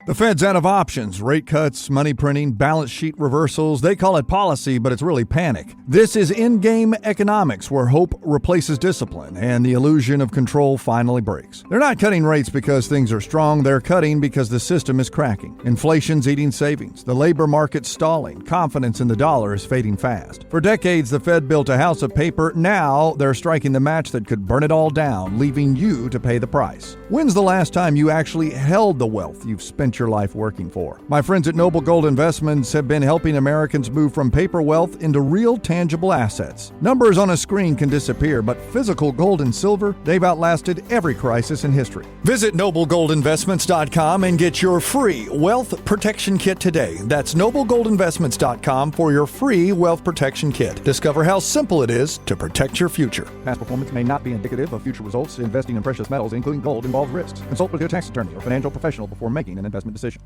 The Fed's out of options. Rate cuts, money printing, balance sheet reversals. They call it policy, but it's really panic. This is in-game economics, where hope replaces discipline and the illusion of control finally breaks. They're not cutting rates because things are strong. They're cutting because the system is cracking. Inflation's eating savings. The labor market's stalling. Confidence in the dollar is fading fast. For decades, the Fed built a house of paper. Now they're striking the match that could burn it all down, leaving you to pay the price. When's the last time you actually held the wealth you've spent your life working for? My friends at Noble Gold Investments have been helping Americans move from paper wealth into real tangible assets. Numbers on a screen can disappear, but physical gold and silver, they've outlasted every crisis in history. Visit noblegoldinvestments.com and get your free wealth protection kit today. That's noblegoldinvestments.com for your free wealth protection kit. Discover how simple it is to protect your future. Past performance may not be indicative of future results. Investing in precious metals, including gold, involves risks. Consult with your tax attorney or financial professional before making an investment decision.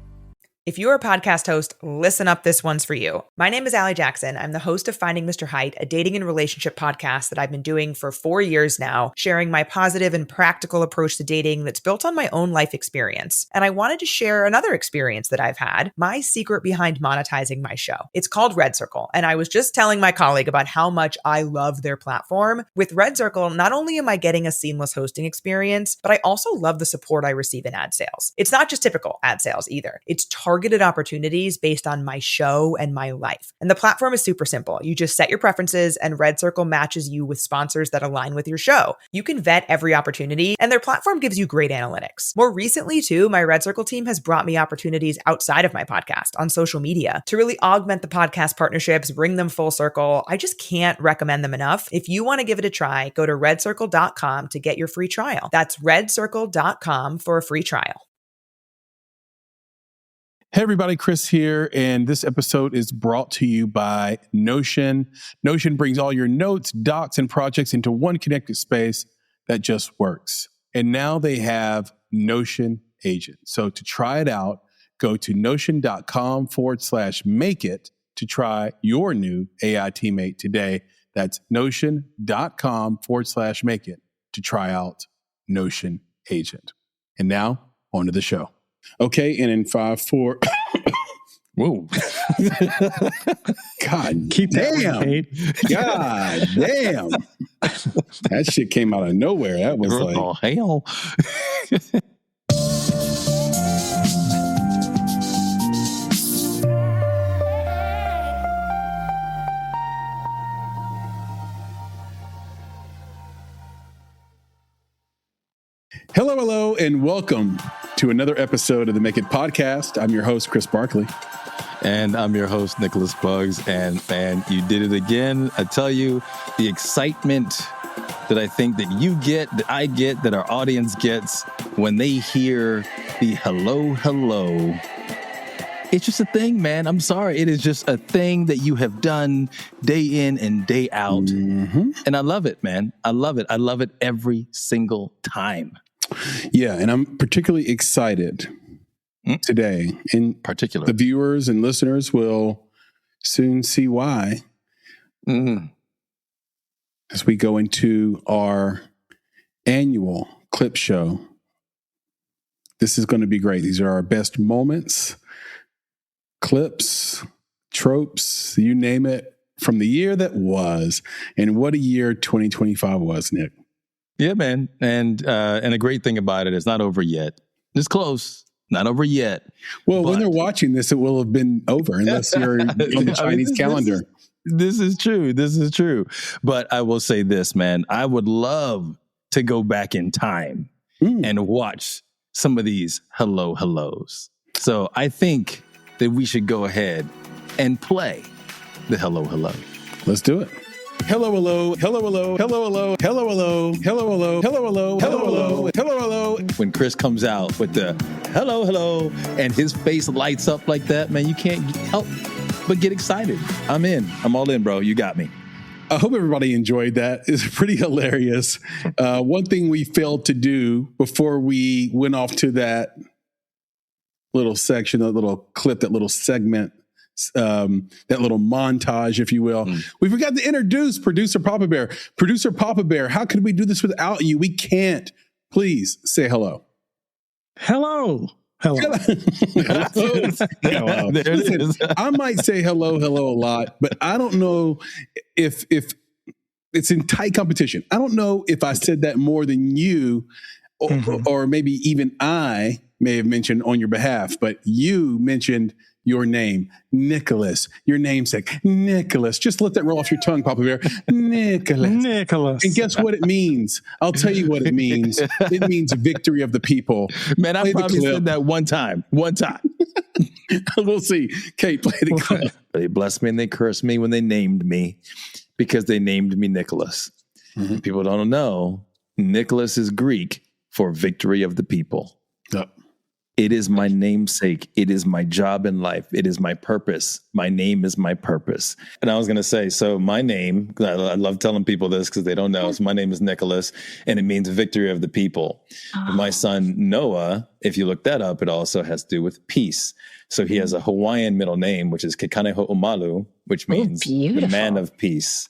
If you're a podcast host, listen up, this one's for you. My name is Allie Jackson. I'm the host of Finding Mr. Height, a dating and relationship podcast that I've been doing for 4 years now, sharing my positive and practical approach to dating that's built on my own life experience. And I wanted to share another experience that I've had, my secret behind monetizing my show. It's called Red Circle, and I was just telling my colleague about how much I love their platform. With Red Circle, not only am I getting a seamless hosting experience, but I also love the support I receive in ad sales. It's not just typical ad sales either. It's targeted opportunities based on my show and my life. And the platform is super simple. You just set your preferences and Red Circle matches you with sponsors that align with your show. You can vet every opportunity and their platform gives you great analytics. More recently too, my Red Circle team has brought me opportunities outside of my podcast on social media to really augment the podcast partnerships, bring them full circle. I just can't recommend them enough. If you want to give it a try, go to redcircle.com to get your free trial. That's redcircle.com for a free trial. Hey everybody, Chris here, and this episode is brought to you by Notion. Notion brings all your notes, docs, and projects into one connected space that just works. And now they have Notion Agent. So to try it out, go to notion.com/make it to try your new AI teammate today. That's notion.com/make it to try out Notion Agent. And now, on to the show. Okay, and in 5, 4. Whoa. God Keep that damn. one, Kate. God damn. That shit came out of nowhere. That was like, oh, hell. hello, and welcome to another episode of the Make It Podcast. I'm your host, Chris Barkley. And I'm your host, Nicholas Buggs. And man, you did it again. I tell you, the excitement that I think that you get, that I get, that our audience gets when they hear the hello, hello. It's just a thing, man. I'm sorry. It is just a thing that you have done day in and day out. Mm-hmm. And I love it, man. I love it. I love it every single time. Yeah, and I'm particularly excited today. In particular, the viewers and listeners will soon see why as we go into our annual clip show. This is going to be great. These are our best moments, clips, tropes, you name it, from the year that was. And what a year 2025 was, Nick. Yeah, man. And a great thing about it, it's not over yet. It's close. Not over yet. Well, when they're watching this, it will have been over unless you're on the Chinese calendar. This is true. This is true. But I will say this, man. I would love to go back in time and watch some of these hellos. So I think that we should go ahead and play the hello. Let's do it. Hello, hello, hello, hello, hello, hello, hello, hello, hello, hello, hello, hello, hello, hello, hello. When Chris comes out with the hello, and his face lights up like that, man, you can't help but get excited. I'm in. I'm all in, bro. You got me. I hope everybody enjoyed that. It's pretty hilarious. One thing we failed to do before we went off to that little section, that little clip, that little segment, that little montage, if you will. We forgot to introduce Producer Papa Bear. Producer Papa Bear, how could we do this without you? We can't. Please say hello. Hello. Hello. Hello. There it Listen, is. I might say hello a lot, but I don't know if it's in tight competition. I don't know if I said that more than you, or maybe even I may have mentioned on your behalf, but you mentioned your name, Nicholas, your namesake, Nicholas. Just let that roll off your tongue, Papa Bear. Nicholas. And guess what it means? I'll tell you what it means. It means victory of the people. Man, I Play the probably clip. said that one time. We'll see. Kate, play the clip. They blessed me and they cursed me when they named me because they named me Nicholas. Mm-hmm. People don't know, Nicholas is Greek for victory of the people. Yep. It is my namesake. It is my job in life. It is my purpose. My name is my purpose. And I was going to say, so my name, I love telling people this because they don't know. So my name is Nicholas, and it means victory of the people. Oh. My son, Noah, if you look that up, it also has to do with peace. So he has a Hawaiian middle name, which is Kekane Ho'omalu, which means the man of peace.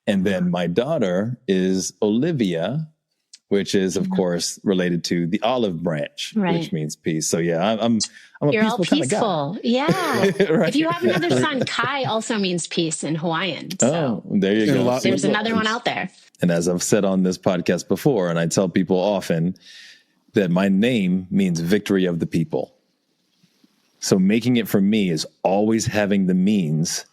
And then my daughter is Olivia, which is, of course, related to the olive branch, which means peace. So, yeah, I'm a You're peaceful all peaceful. Kind of guy. Yeah. Right. If you have another son, Kai also means peace in Hawaiian. So there you go. There's another one out there. And as I've said on this podcast before, and I tell people often, that my name means victory of the people. So making it for me is always having the means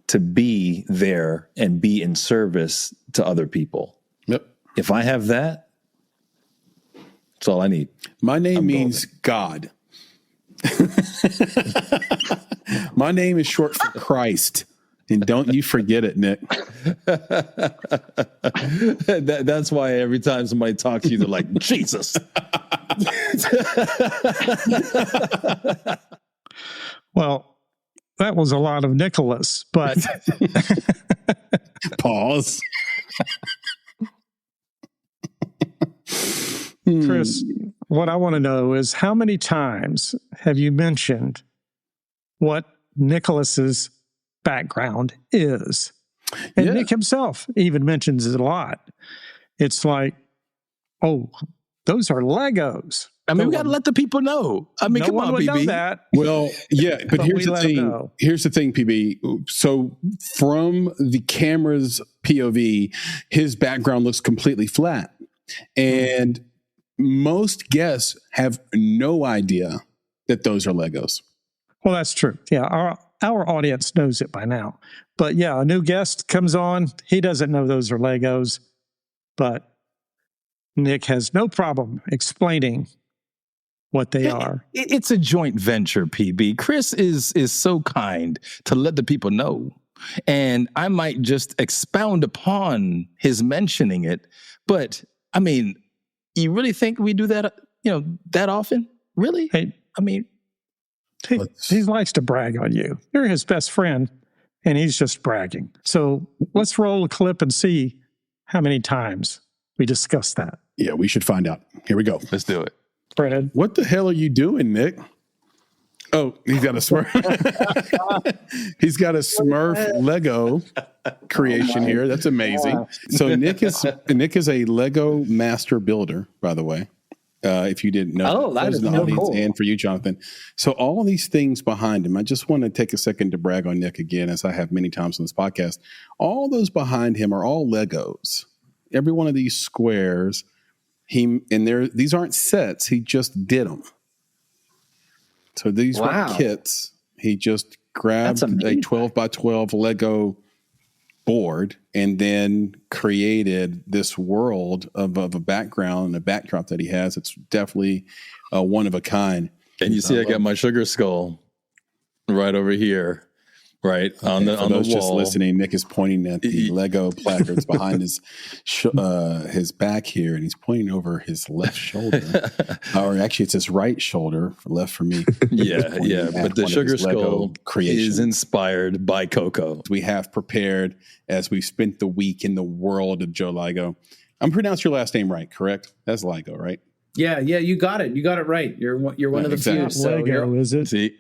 to be there and be in service to other people. Yep. If I have that, that's all I need. My name means God. My name is short for Christ. And don't you forget it, Nick. That's why every time somebody talks to you, they're like, Jesus. Well, that was a lot of Nicholas, but Pause. Chris, what I want to know is how many times have you mentioned what Nicholas's background is? And Nick himself even mentions it a lot. It's like, oh, those are Legos. I mean, we got to let the people know. I mean, no come one on, would PB. know that. Well, yeah, but here's the thing. Here's the thing, PB. So from the camera's POV, his background looks completely flat. And most guests have no idea that those are Legos. Well, that's true. Yeah, our audience knows it by now. But yeah, a new guest comes on. He doesn't know those are Legos. But Nick has no problem explaining what they are. It's a joint venture, PB. Chris is so kind to let the people know. And I might just expound upon his mentioning it. But, I mean, you really think we do that, that often? Really? Hey, I mean, he likes to brag on you. You're his best friend, and he's just bragging. So let's roll a clip and see how many times we discuss that. Yeah, we should find out. Here we go. Let's do it. Brandon. What the hell are you doing, Nick? Oh, he's got a Smurf. He's got a Smurf Lego creation here. That's amazing. So Nick is a Lego master builder, by the way. If you didn't know, that is the so audience cool. And for you, Jonathan. So all these things behind him, I just want to take a second to brag on Nick again, as I have many times on this podcast. All those behind him are all Legos. Every one of these squares, these aren't sets. He just did them. So these were kits. He just grabbed a 12 by 12 Lego board and then created this world of a background and a backdrop that he has. It's definitely one of a kind. And you see, I got my sugar skull right over here, right on the wall. Just listening, Nick is pointing at the Lego placards behind his back here, and he's pointing over his left shoulder, or actually, it's his right shoulder, left for me. Yeah. But the sugar skull is inspired by Coco. We have prepared as we've spent the week in the world of Joe Ligo. I'm pronouncing your last name right, correct? That's Ligo, right? Yeah, you got it. You got it right. You're one of the few. So Lego, is it? See.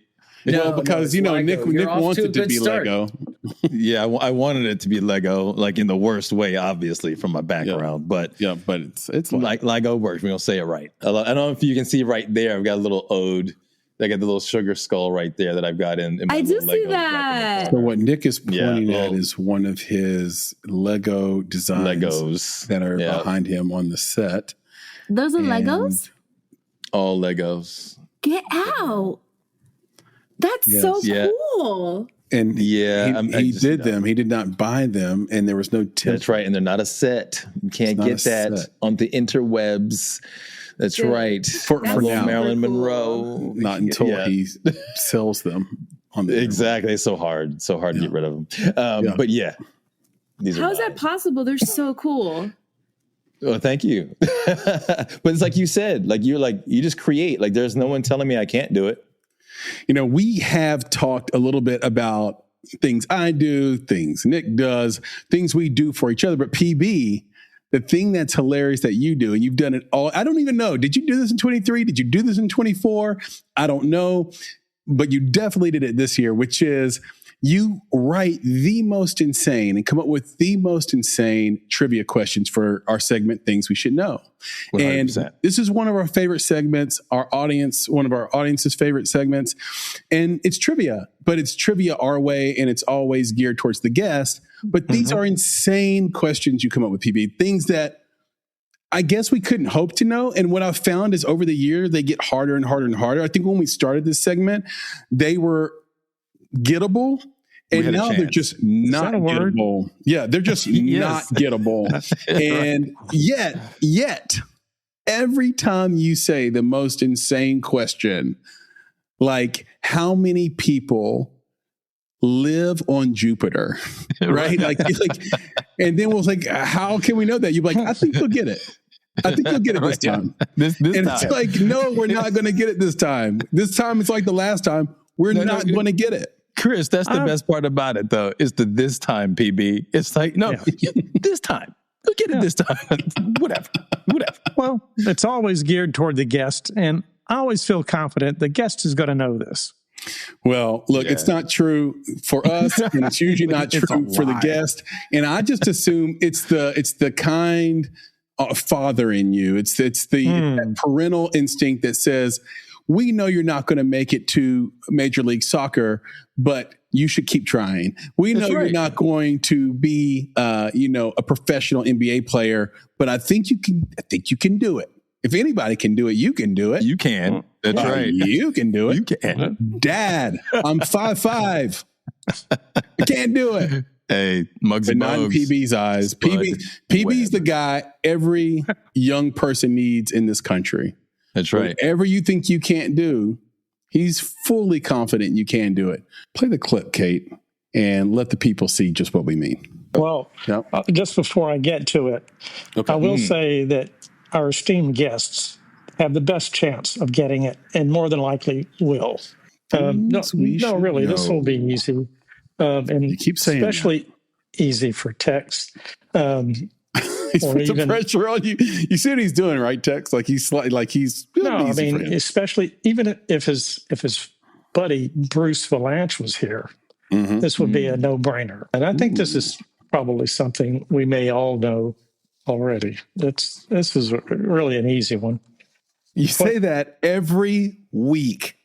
Well, because Nick wants it to be start. Lego. Yeah, I wanted it to be Lego, like in the worst way, obviously, from my background. But it's like Lego works. We're gonna say it right. I don't know if you can see right there. I've got a little ode I got the little sugar skull right there that I've got in my I do little see Legos that. So what Nick is pointing Yeah, at is one of his Lego designs Legos that are Yeah. behind him on the set. Those are And- Legos? All Legos. Get out. That's Yes. so Yeah. cool. And Yeah, he did them. He did not buy them, and there was no tip. That's right. And they're not a set. You can't It's not get a that set. on the interwebs. That's Dude, right. For That's now. Marilyn super cool. Monroe. Not until Yeah. he sells them on the Exactly. It's so hard to get rid of them. Yeah. But yeah, these How are is that mine. possible? They're so cool. Well, thank you. But it's like you said, you just create. Like there's no one telling me I can't do it. You know, we have talked a little bit about things I do, things Nick does, things we do for each other. But PB, the thing that's hilarious that you do, and you've done it all. I don't even know. Did you do this in 23? Did you do this in 24? I don't know. But you definitely did it this year, which is you write the most insane and come up with the most insane trivia questions for our segment, Things We Should Know. 100%. And this is one of our favorite segments, one of our audience's favorite segments. And it's trivia, but it's trivia our way, and it's always geared towards the guest. But these are insane questions you come up with, PB, things that I guess we couldn't hope to know. And what I've found is over the year, they get harder and harder and harder. I think when we started this segment, they were gettable. We And had a now they're chance. just not a word? gettable. Yeah, they're just not gettable. And yet, every time you say the most insane question, like how many people live on Jupiter, right? like, and then we'll like, how can we know that? You're like, I think you'll get it. I think you'll get it this time. This And time. it's like, no, we're not going to get it this time. This time it's like the last time. We're not going to get it. Chris, that's the best part about it, though, is the this time, PB. It's like, no, this time. You'll get it this time. Whatever. Well, it's always geared toward the guest, and I always feel confident the guest is going to know this. Well, look, it's not true for us, and it's usually not It's a true for the lie. guest. And I just assume it's the kind father in you. It's that parental instinct that says, we know you're not going to make it to Major League Soccer, but you should keep trying. We know you're not going to be, a professional NBA player, but I think you can. I think you can do it. If anybody can do it, you can do it. You can. That's right. You can do it. You can. Dad, I'm 5'5". I can't do it. Hey, Muggsy But not in Bogues. PB's eyes. PB's the guy every young person needs in this country. That's right. Whatever you think you can't do, he's fully confident you can do it. Play the clip, Kate, and let the people see just what we mean. Well, Yep. just before I get to it, Okay. I will say that our esteemed guests have the best chance of getting it, and more than likely will. No, we should really, this know. will be easy, and You keep saying especially easy for text. He's or put the even- pressure on you. You see what he's doing, right, Tex? Like he's No, I easy for mean, him. especially even if his buddy Bruce Valanche was here, Mhm. this would be a no-brainer. And I think this is probably something we may all know already. This is really an easy one. You say that every week.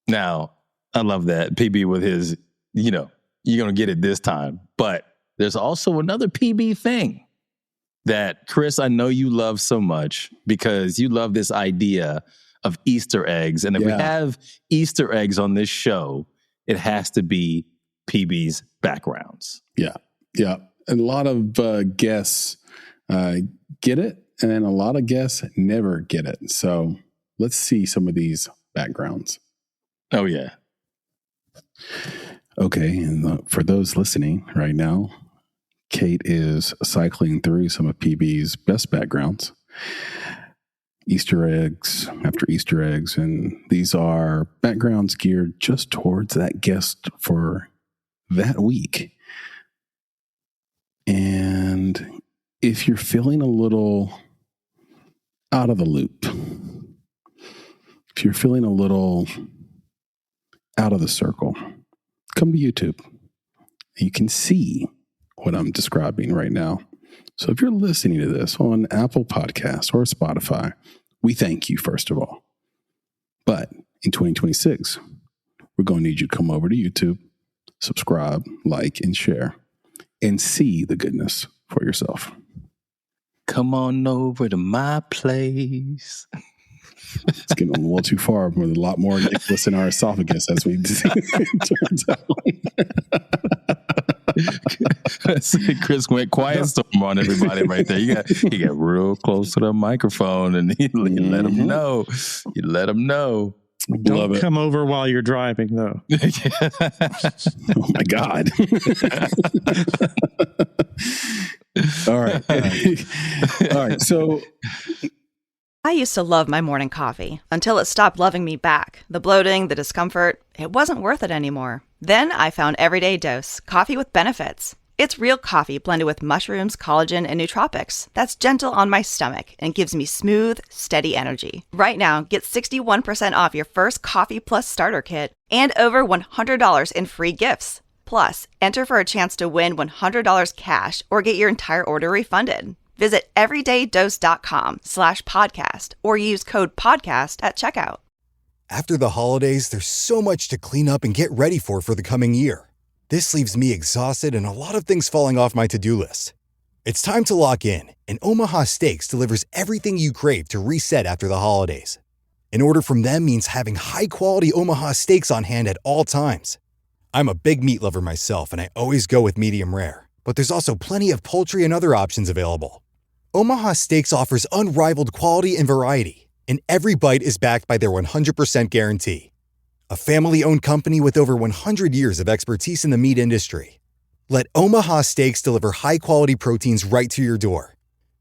Now, I love that. PB with his, you're going to get it this time. But there's also another PB thing that, Chris, I know you love so much because you love this idea of Easter eggs. And if we have Easter eggs on this show, it has to be PB's backgrounds. Yeah. Yeah. And a lot of guests get it, and a lot of guests never get it. So let's see some of these backgrounds. Oh, yeah. Okay. And for those listening right now, Kate is cycling through some of PB's best backgrounds. Easter eggs after Easter eggs. And these are backgrounds geared just towards that guest for that week. And if you're feeling a little out of the loop, if you're feeling a little out of the circle, come to YouTube. You can see what I'm describing right now. So if you're listening to this on Apple Podcasts or Spotify, we thank you, first of all. But in 2026, we're going to need you to come over to YouTube, subscribe, like, and share, and see the goodness for yourself. Come on over to my place. It's getting a little too far. With a lot more Nicholas in our esophagus, as we turns out. Chris went quiet storm on everybody right there. You got real close to the microphone, and you let them know. You let them know. Don't come over while you're driving, though. Oh my God! All right. All right. So I used to love my morning coffee until it stopped loving me back. The bloating, the discomfort, it wasn't worth it anymore. Then I found Everyday Dose, coffee with benefits. It's real coffee blended with mushrooms, collagen, and nootropics that's gentle on my stomach and gives me smooth, steady energy. Right now, get 61% off your first Coffee Plus starter kit and over $100 in free gifts. Plus, enter for a chance to win $100 cash or get your entire order refunded. Visit everydaydose.com/podcast or use code podcast at checkout. After the holidays, there's so much to clean up and get ready for the coming year. This leaves me exhausted and a lot of things falling off my to-do list. It's time to lock in, and Omaha Steaks delivers everything you crave to reset after the holidays. An order from them means having high-quality Omaha steaks on hand at all times. I'm a big meat lover myself, and I always go with medium rare. But there's also plenty of poultry and other options available. Omaha Steaks offers unrivaled quality and variety, and every bite is backed by their 100% guarantee. A family-owned company with over 100 years of expertise in the meat industry. Let Omaha Steaks deliver high-quality proteins right to your door.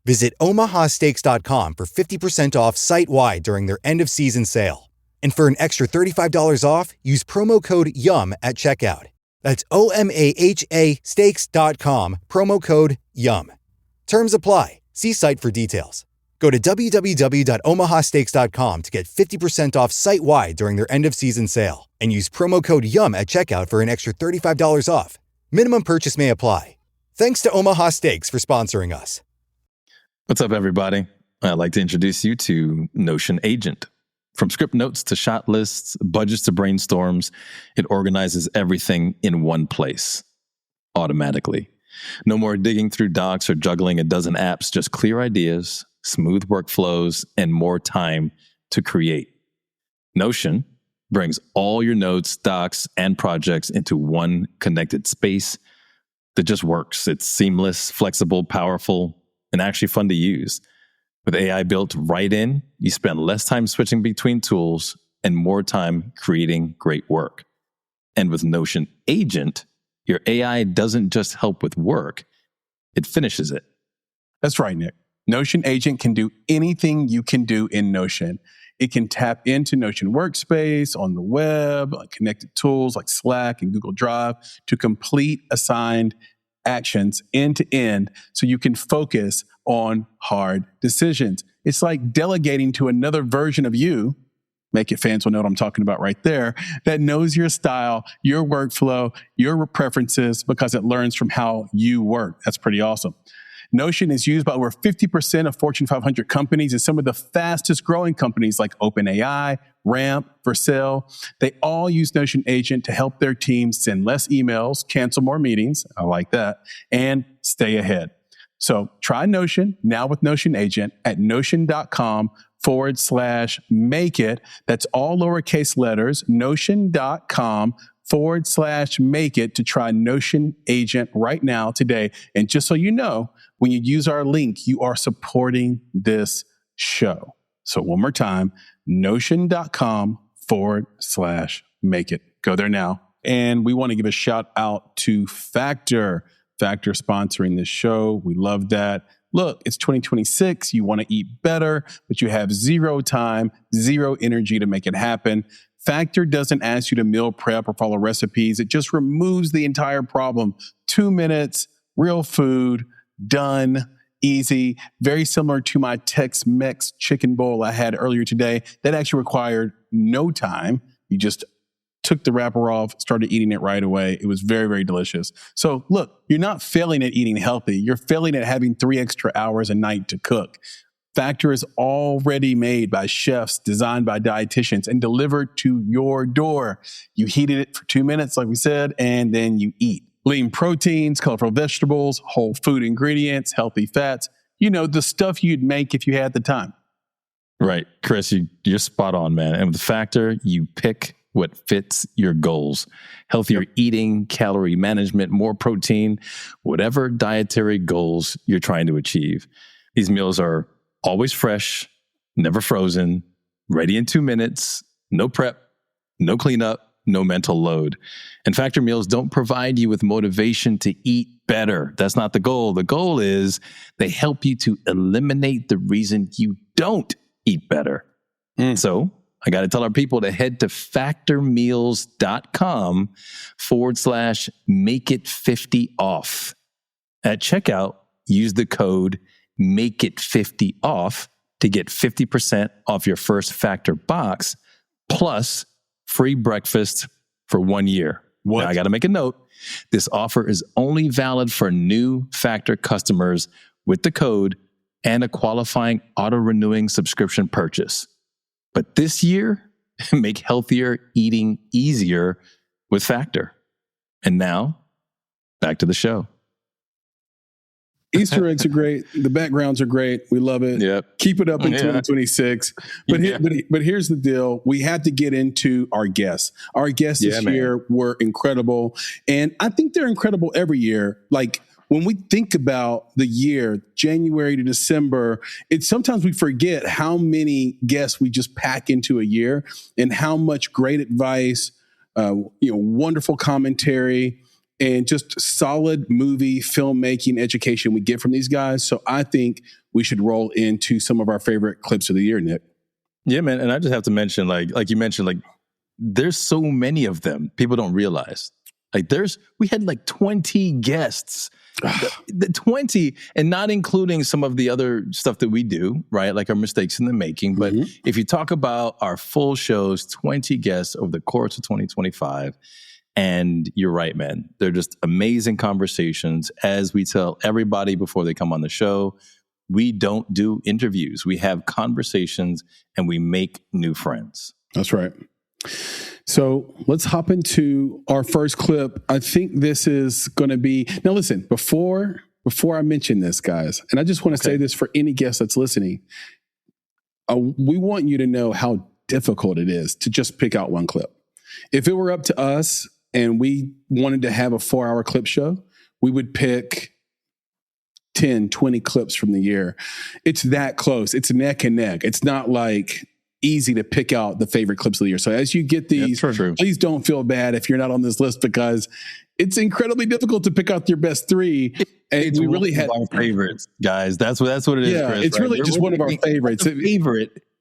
Visit omahasteaks.com for 50% off site-wide during their end-of-season sale. And for an extra $35 off, use promo code YUM at checkout. That's OMAHA steaks.com, promo code YUM. Terms apply. See site for details. Go to www.omahasteaks.com to get 50% off site-wide during their end-of-season sale. And use promo code YUM at checkout for an extra $35 off. Minimum purchase may apply. Thanks to Omaha Steaks for sponsoring us. What's up, everybody? I'd like to introduce you to Notion Agent. From script notes to shot lists, budgets to brainstorms, it organizes everything in one place, automatically. No more digging through docs or juggling a dozen apps, just clear ideas, smooth workflows, and more time to create. Notion brings all your notes, docs, and projects into one connected space that just works. It's seamless, flexible, powerful, and actually fun to use. With AI built right in, you spend less time switching between tools and more time creating great work. And with Notion Agent, your AI doesn't just help with work, it finishes it. That's right, Nick. Notion Agent can do anything you can do in Notion. It can tap into Notion Workspace on the web, connected tools like Slack and Google Drive to complete assigned actions end to end so you can focus on hard decisions. It's like delegating to another version of you. Make It fans will know what I'm talking about right there, that knows your style, your workflow, your preferences, because it learns from how you work. That's pretty awesome. Notion is used by over 50% of Fortune 500 companies and some of the fastest growing companies like OpenAI, Ramp, Vercel. They all use Notion Agent to help their teams send less emails, cancel more meetings, I like that, and stay ahead. So try Notion now with Notion Agent at notion.com/make it. That's all lowercase letters, notion.com/make it to try Notion Agent right now today. And just so you know, when you use our link, you are supporting this show. So one more time, notion.com/make it. Go there now. And we want to give a shout out to Factor sponsoring this show. We love that. Look, it's 2026. You want to eat better, but you have zero time, zero energy to make it happen. Factor doesn't ask you to meal prep or follow recipes. It just removes the entire problem. 2 minutes, real food, done, easy. Very similar to my Tex-Mex chicken bowl I had earlier today. That actually required no time. You just took the wrapper off, started eating it right away. It was very, very delicious. So look, you're not failing at eating healthy. You're failing at having 3 extra hours a night to cook. Factor is already made by chefs, designed by dietitians, and delivered to your door. You heat it for 2 minutes, like we said, and then you eat. Lean proteins, colorful vegetables, whole food ingredients, healthy fats. You know, the stuff you'd make if you had the time. Right. Chris, you're spot on, man. And with Factor, you pick what fits your goals. Healthier eating, calorie management, more protein, whatever dietary goals you're trying to achieve. These meals are always fresh, never frozen, ready in 2 minutes, no prep, no cleanup, no mental load. And Factor meals don't provide you with motivation to eat better. That's not the goal. The goal is they help you to eliminate the reason you don't eat better. So I got to tell our people to head to factormeals.com/makeit50off. At checkout, use the code MAKEIT50OFF to get 50% off your first Factor box, plus free breakfast for 1 year. Now, I got to make a note. This offer is only valid for new Factor customers with the code and a qualifying auto-renewing subscription purchase. But this year, make healthier eating easier with Factor. And now, back to the show. Easter eggs are great. The backgrounds are great. We love it. Yep. Keep it up in 2026. But here's the deal. We had to get into our guests. Our guests this year were incredible. And I think they're incredible every year. Like, when we think about the year, January to December, sometimes we forget how many guests we just pack into a year and how much great advice, wonderful commentary, and just solid movie filmmaking education we get from these guys. So I think we should roll into some of our favorite clips of the year, Nick. Yeah, man. And I just have to mention, like you mentioned, there's so many of them. People don't realize. We had 20 guests. The 20, and not including some of the other stuff that we do, right? Like our mistakes in the making. But if you talk about our full shows, 20 guests over the course of 2025. And you're right, man. They're just amazing conversations. As we tell everybody before they come on the show, we don't do interviews. We have conversations and we make new friends. That's right. So let's hop into our first clip. I think this is going to be, now listen, before I mention this, guys, and I just want to say this for any guest that's listening, we want you to know how difficult it is to just pick out one clip. If it were up to us and we wanted to have a 4-hour clip show, we would pick 10, 20 clips from the year. It's that close. It's neck and neck. It's not like easy to pick out the favorite clips of the year. So as you get these, please don't feel bad if you're not on this list, because it's incredibly difficult to pick out your best 3. And we really had our favorites, guys. That's what it is. Yeah, Chris, it's really just one of our favorites.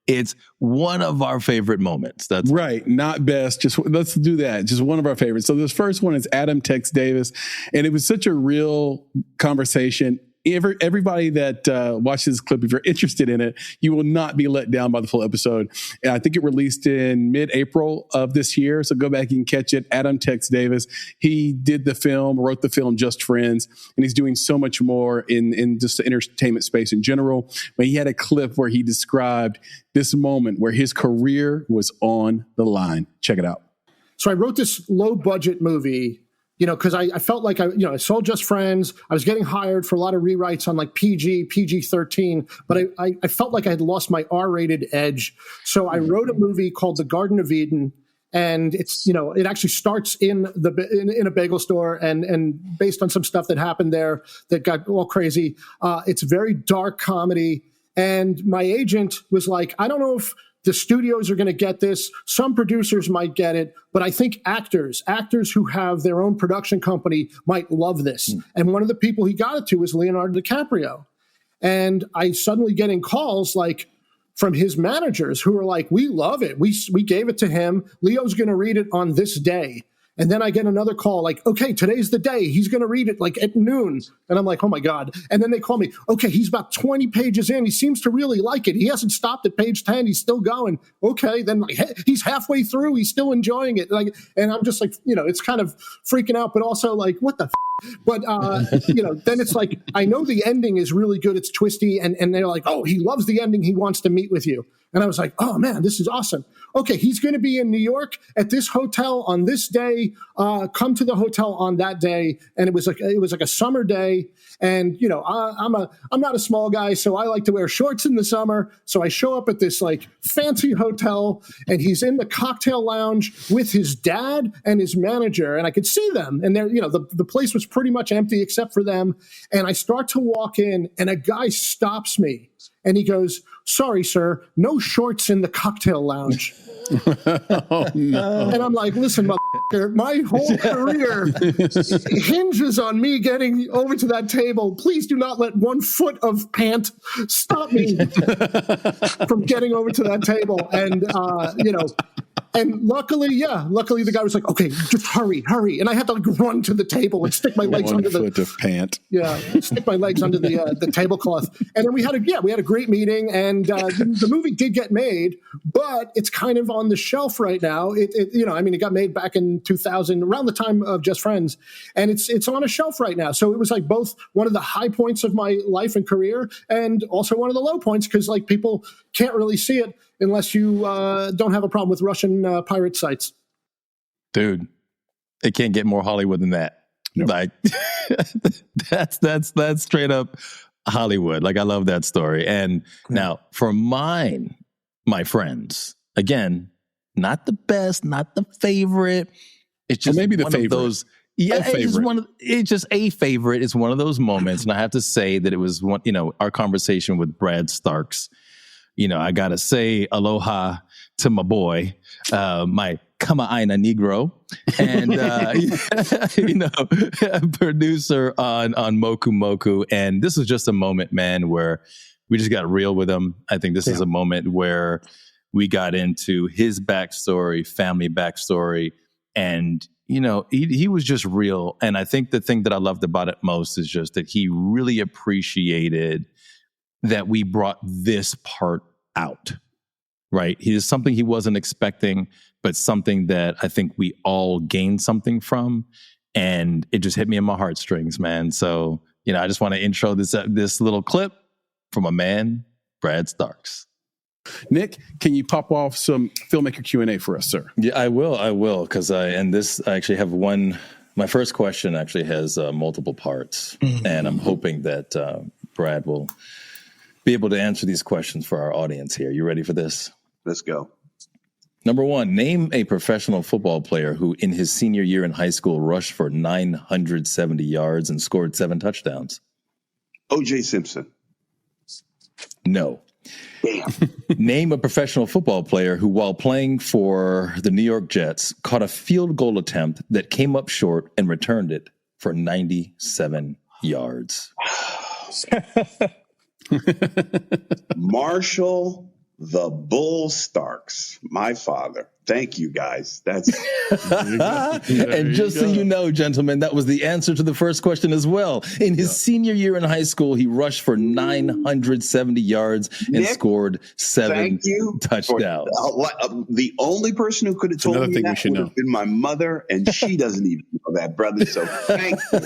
It's one of our favorite moments. That's right. Not best. Just let's do that. Just one of our favorites. So this first one is Adam Tex Davis. And it was such a real conversation. Everybody that watches this clip, if you're interested in it, you will not be let down by the full episode. And I think it released in mid-April of this year. So go back and catch it. Adam Tex Davis. He did the film, wrote the film Just Friends, and he's doing so much more in just the entertainment space in general. But he had a clip where he described this moment where his career was on the line. Check it out. So I wrote this low-budget movie, because I felt like I sold Just Friends. I was getting hired for a lot of rewrites on PG-13, but I felt like I had lost my R-rated edge. So I wrote a movie called The Garden of Eden, and it's it actually starts in a bagel store and based on some stuff that happened there that got all crazy. It's very dark comedy, and my agent was like, I don't know if the studios are going to get this. Some producers might get it, but I think actors who have their own production company might love this. And one of the people he got it to was Leonardo DiCaprio. And I suddenly getting calls from his managers who are like, we love it. We gave it to him. Leo's going to read it on this day. And then I get another call like, okay, today's the day. He's going to read it like at noon. And I'm like, oh my God. And then they call me, okay, he's about 20 pages in. He seems to really like it. He hasn't stopped at page 10. He's still going. Okay. Then like, he's halfway through. He's still enjoying it. Like, and I'm just like, it's kind of freaking out, but also like, what the f-? But, then it's like, I know the ending is really good. It's twisty. And they're like, oh, he loves the ending. He wants to meet with you. And I was like, oh man, this is awesome. Okay, he's going to be in New York at this hotel on this day. Come to the hotel on that day. And it was like a summer day. And I'm not a small guy, so I like to wear shorts in the summer. So I show up at this like fancy hotel, and he's in the cocktail lounge with his dad and his manager, and I could see them. And they're the place was pretty much empty except for them. And I start to walk in, and a guy stops me, and he goes, "Sorry, sir, no shorts in the cocktail lounge." Oh, no. And I'm like, listen, motherfucker, my whole career hinges on me getting over to that table. Please do not let 1 foot of pant stop me from getting over to that table. And, and luckily the guy was like, okay, just hurry. And I had to like run to the table and stick my legs under the 1 foot of pant. Yeah, stick my legs under the tablecloth. And then we had a great meeting, and the movie did get made, but it's kind of on the shelf right now. It got made back in 2000, around the time of Just Friends, and it's on a shelf right now. So it was like both one of the high points of my life and career, and also one of the low points, because like people can't really see it unless you don't have a problem with Russian pirate sites. Dude, it can't get more Hollywood than that. Nope. Like that's straight up Hollywood. Like, I love that story. And now for my friends, again, not the best, not the favorite. It's just maybe the one favorite. Of those. Yeah, it's just a favorite. It's one of those moments, and I have to say that it was one. Our conversation with Brad Starks. I gotta say aloha to my boy, my Kama Aina Negro, and producer on Moku Moku. And this was just a moment, man, where we just got real with him. I think this is a moment where we got into his backstory, family backstory, and he was just real. And I think the thing that I loved about it most is just that he really appreciated that we brought this part out, right? It is something he wasn't expecting, but something that I think we all gained something from. And it just hit me in my heartstrings, man. So, I just want to intro this little clip from a man, Brad Starks. Nick, can you pop off some filmmaker Q&A for us, sir? Yeah, I will, because I actually have one. My first question actually has multiple parts, and I'm hoping that Brad will be able to answer these questions for our audience here. You ready for this? Let's go. Number one, name a professional football player who in his senior year in high school rushed for 970 yards and scored 7 touchdowns. O.J. Simpson. No. Damn. Name a professional football player who, while playing for the New York Jets, caught a field goal attempt that came up short and returned it for 97 yards. Marshall the Bull Starks, my father. Thank you, guys. That's and just so you know, gentlemen, that was the answer to the first question as well. In his senior year in high school, he rushed for 970 yards and scored 7 touchdowns. The only person who could have told me that would have been my mother, and she doesn't even know that, brother. So thank you.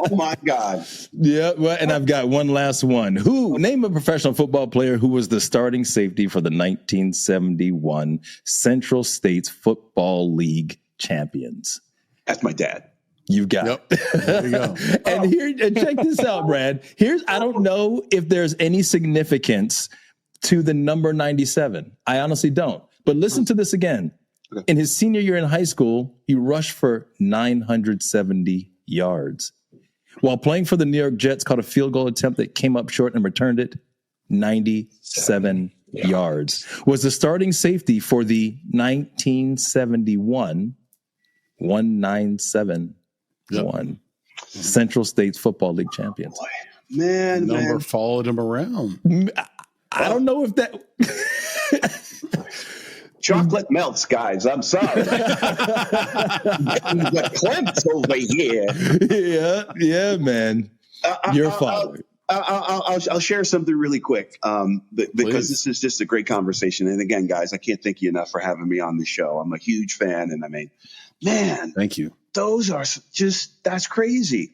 Oh my God. Yeah, well, and I've got one last one. Name a professional football player who was the starting safety for the 1971 Central States Football League champions. That's my dad. You got it. There you go. And check this out, Brad. I don't know if there's any significance to the number 97. I honestly don't. But listen to this again. Okay. In his senior year in high school, he rushed for 970 yards. While playing for the New York Jets, caught a field goal attempt that came up short and returned it 97 yards. Was the starting safety for the 1971 1971 Central States Football League champions. Number followed him around. I don't know if that Chocolate melts, guys. I'm sorry. The clamps over here. Yeah, man. Your father. I'll share something really quick because this is just a great conversation. And again, guys, I can't thank you enough for having me on the show. I'm a huge fan, and I mean, man, thank you. Those are that's crazy.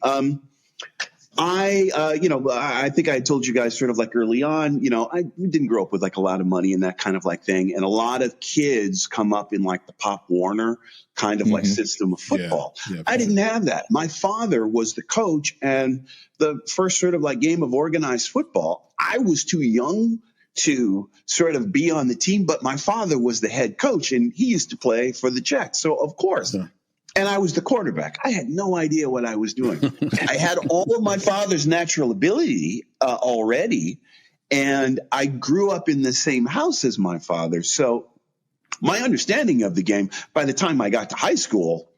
I think I told you guys sort of like early on, we didn't grow up with like a lot of money and that kind of like thing. And a lot of kids come up in like the Pop Warner kind of like system of football. Yeah, I didn't have that. My father was the coach, and the first sort of like game of organized football, I was too young to sort of be on the team, but my father was the head coach and he used to play for the Jets. So of course, and I was the quarterback. I had no idea what I was doing. I had all of my father's natural ability already, and I grew up in the same house as my father. So my understanding of the game, by the time I got to high school,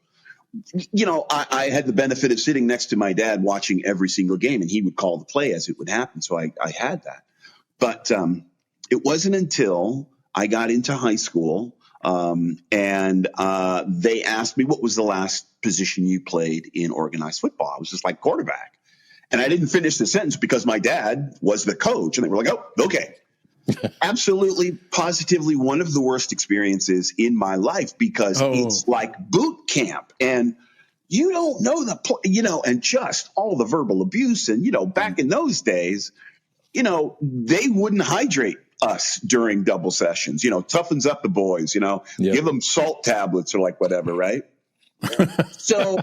I had the benefit of sitting next to my dad watching every single game, and he would call the play as it would happen. So I had that. But it wasn't until I got into high school and they asked me, what was the last position you played in organized football? I was just like, quarterback. And I didn't finish the sentence because my dad was the coach, and they were like, oh, okay. Absolutely, positively one of the worst experiences in my life because it's like boot camp, and you don't know and just all the verbal abuse. And, back in those days, they wouldn't hydrate us during double sessions, toughens up the boys, give them salt tablets or like whatever, right? So,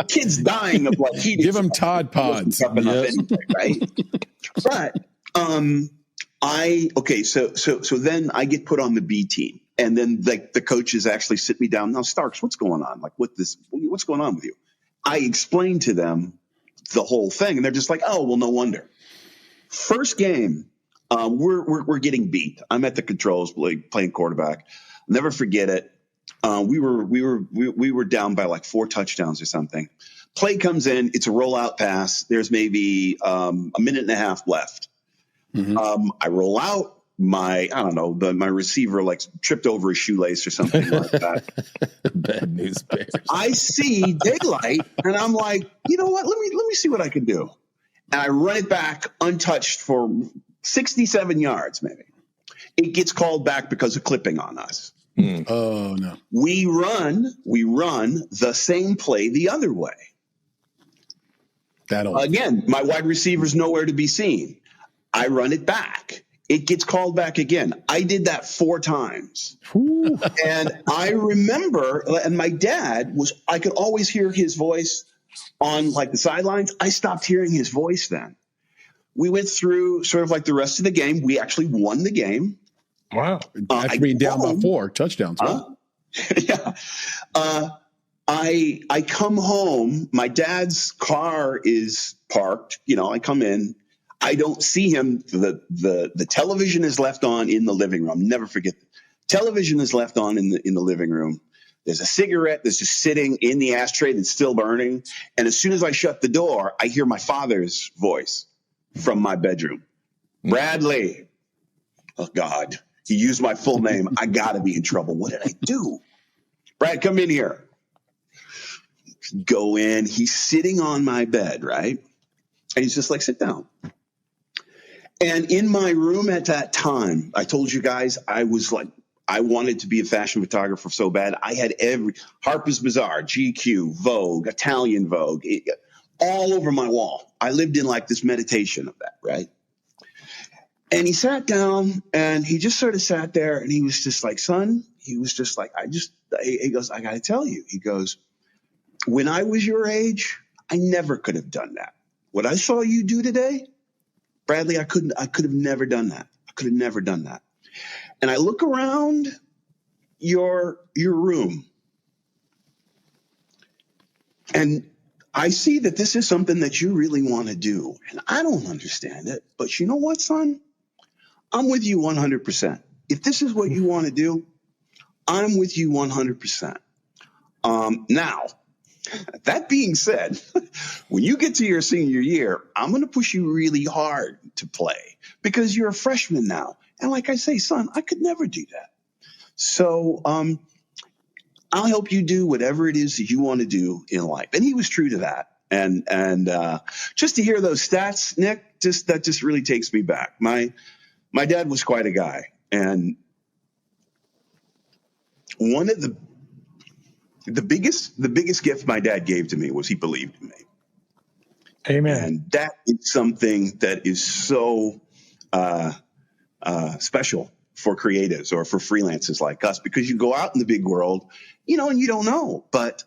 kids dying of like heat. Give them Tide Pods. Anyway, right? But, so then I get put on the B team, and then the coaches actually sit me down. Now, Starks, what's going on? Like, what's going on with you? I explain to them the whole thing, and they're just like, oh, well, no wonder. First game, we're getting beat. I'm at the controls playing quarterback. I'll never forget it. We were down by like 4 touchdowns or something. Play comes in. It's a rollout pass. There's maybe a minute and a half left. I roll out. My receiver like tripped over a shoelace or something like that. Bad news bears. I see daylight, and I'm like, you know what? Let me see what I can do. And I run it back untouched for 67 yards, maybe. It gets called back because of clipping on us. Oh no! We run the same play the other way. Again, my wide receiver's nowhere to be seen. I run it back. It gets called back again. I did that 4 times. And I remember, and my dad I could always hear his voice on like the sidelines. I stopped hearing his voice then. We went through sort of like the rest of the game. We actually won the game. Wow. After being down by 4 touchdowns. Yeah. I come home. My dad's car is parked. I come in. I don't see him. The television is left on in the living room. Never forget. Television is left on in the living room. There's a cigarette that's just sitting in the ashtray that's still burning. And as soon as I shut the door, I hear my father's voice from my bedroom. Bradley. Oh, God. He used my full name. I got to be in trouble. What did I do? Brad, come in here. Go in. He's sitting on my bed, right? And he's just like, sit down. And in my room at that time, I told you guys, I wanted to be a fashion photographer so bad. I had Harper's Bazaar, GQ, Vogue, Italian Vogue, all over my wall. I lived in like this meditation of that, right? And he sat down and he just sort of sat there and he was just like, son, he was just like, he goes, I got to tell you, he goes, when I was your age, I never could have done that. What I saw you do today, Bradley, I could have never done that. I could have never done that. And I look around your room and I see that this is something that you really want to do. And I don't understand it. But you know what, son? I'm with you 100%. If this is what you want to do, I'm with you 100%. Now, that being said, when you get to your senior year, I'm going to push you really hard to play because you're a freshman now. And like I say, son, I could never do that. So I'll help you do whatever it is that you want to do in life. And he was true to that. And just to hear those stats, Nick, that just really takes me back. My dad was quite a guy. And one of the biggest gift my dad gave to me was he believed in me. Amen. And that is something that is so special for creatives or for freelancers like us, because you go out in the big world, and you don't know. But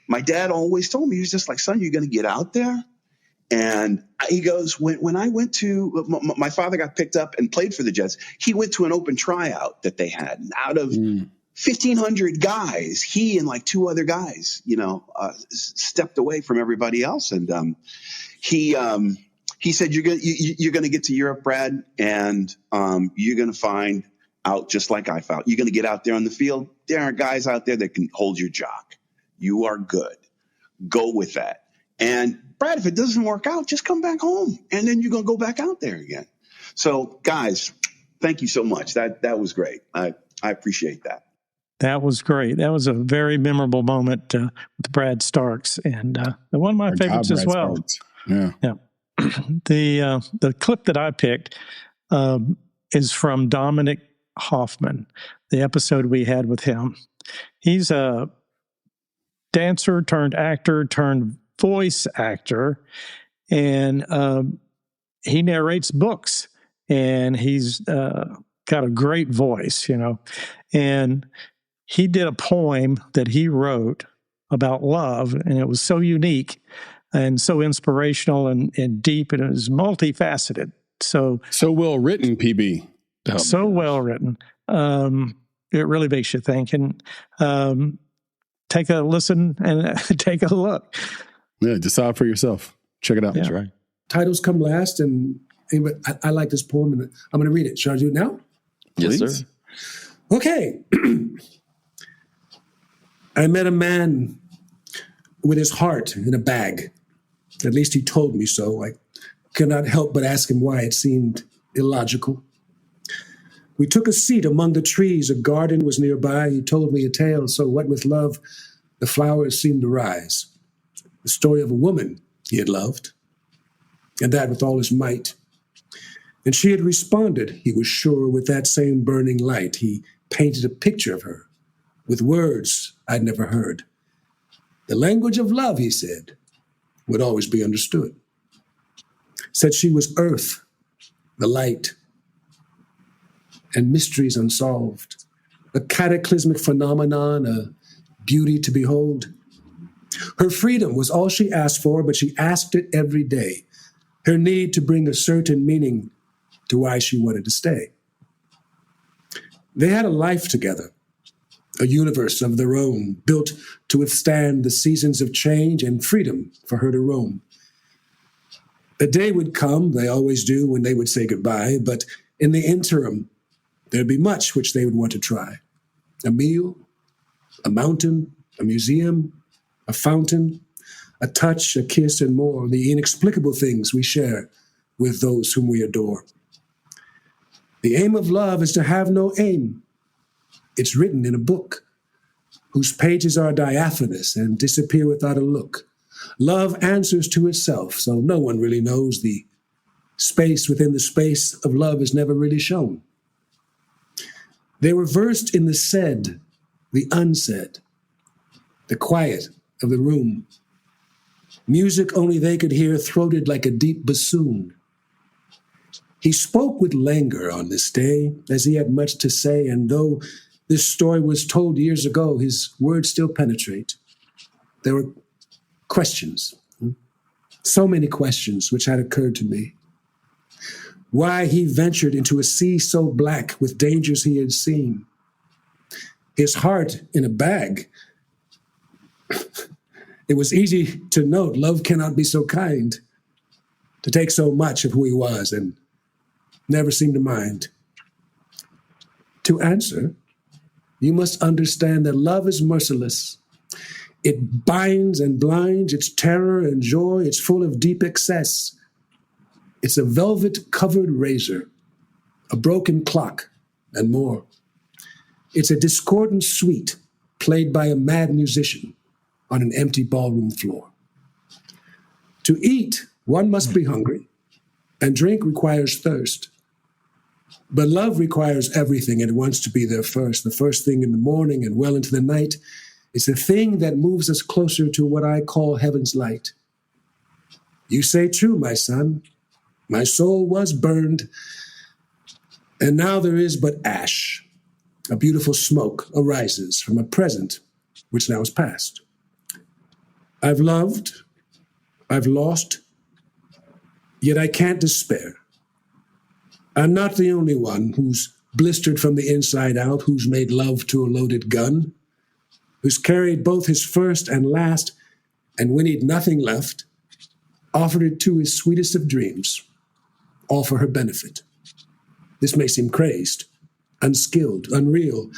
my dad always told me, he was just like, son, you're going to get out there. And he goes, when I went to, my father got picked up and played for the Jets. He went to an open tryout that they had. And out of 1,500 guys, he and like two other guys, stepped away from everybody else. And he said, you're gonna get to Europe, Brad, and you're gonna find out just like I found. You're gonna get out there on the field. There are guys out there that can hold your jock. You are good. Go with that. And Brad, if it doesn't work out, just come back home, and then you're gonna go back out there again. So, guys, thank you so much. That was great. I appreciate that. That was great. That was a very memorable moment with Brad Starks, and one of my favorites as well. Starks. Yeah. The clip that I picked is from Dominic Hoffman, the episode we had with him. He's a dancer turned actor turned voice actor, and he narrates books, and he's got a great voice, and he did a poem that he wrote about love, and it was so unique and so inspirational and deep, and it was multifaceted. So well written, PB. So well written. It really makes you think. And take a listen and take a look. Yeah, decide for yourself. Check it out. Yeah. That's right. Titles come last, and anyway, I like this poem, and I'm going to read it. Shall I do it now? Yes, Please? sir. Okay. I met a man with his heart in a bag. At least he told me so. I could not help but ask him why. It seemed illogical. We took a seat among the trees. A garden was nearby. He told me a tale, so what with love, the flowers seemed to rise. The story of a woman he had loved, and that with all his might. And she had responded, he was sure, with that same burning light. He painted a picture of her with words I'd never heard. The language of love, he said, would always be understood. Said she was earth, the light, and mysteries unsolved, a cataclysmic phenomenon, a beauty to behold. Her freedom was all she asked for, but she asked it every day. Her need to bring a certain meaning to why she wanted to stay. They had a life together, a universe of their own, built to withstand the seasons of change and freedom for her to roam. A day would come, they always do, when they would say goodbye, but in the interim, there'd be much which they would want to try. A meal, a mountain, a museum, a fountain, a touch, a kiss, and more, the inexplicable things we share with those whom we adore. The aim of love is to have no aim. It's written in a book whose pages are diaphanous and disappear without a look. Love answers to itself, so no one really knows. The space within the space of love is never really shown. They were versed in the said, the unsaid, the quiet of the room. Music only they could hear throated like a deep bassoon. He spoke with languor on this day, as he had much to say, and though this story was told years ago, his words still penetrate. There were questions, so many questions which had occurred to me. Why he ventured into a sea so black with dangers he had seen. His heart in a bag. It was easy to note love cannot be so kind, to take so much of who he was and never seem to mind. To answer, you must understand that love is merciless. It binds and blinds, it's terror and joy, it's full of deep excess. It's a velvet-covered razor, a broken clock, and more. It's a discordant suite played by a mad musician on an empty ballroom floor. To eat, one must be hungry, and drink requires thirst. But love requires everything and wants to be there first, the first thing in the morning and well into the night. It's the thing that moves us closer to what I call heaven's light. You say true, my son. My soul was burned, and now there is but ash. A beautiful smoke arises from a present which now is past. I've loved, I've lost, yet I can't despair. I'm not the only one who's blistered from the inside out, who's made love to a loaded gun, who's carried both his first and last, and when he'd nothing left, offered it to his sweetest of dreams, all for her benefit. This may seem crazed, unskilled, unreal,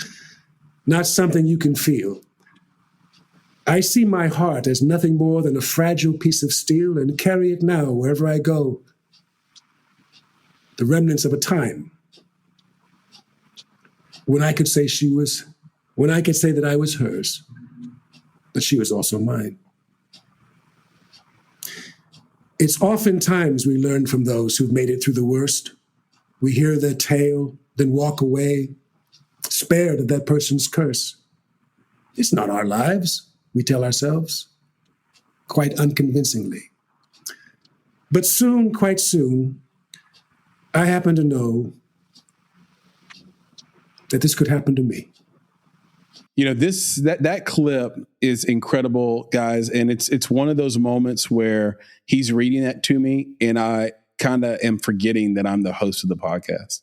not something you can feel. I see my heart as nothing more than a fragile piece of steel and carry it now wherever I go. The remnants of a time when I could say that I was hers, but she was also mine. It's oftentimes we learn from those who've made it through the worst. We hear their tale, then walk away, spared of that person's curse. It's not our lives, we tell ourselves, quite unconvincingly. But soon, quite soon, I happen to know that this could happen to me. You know, that clip is incredible, guys. And it's one of those moments where he's reading that to me and I kind of am forgetting that I'm the host of the podcast.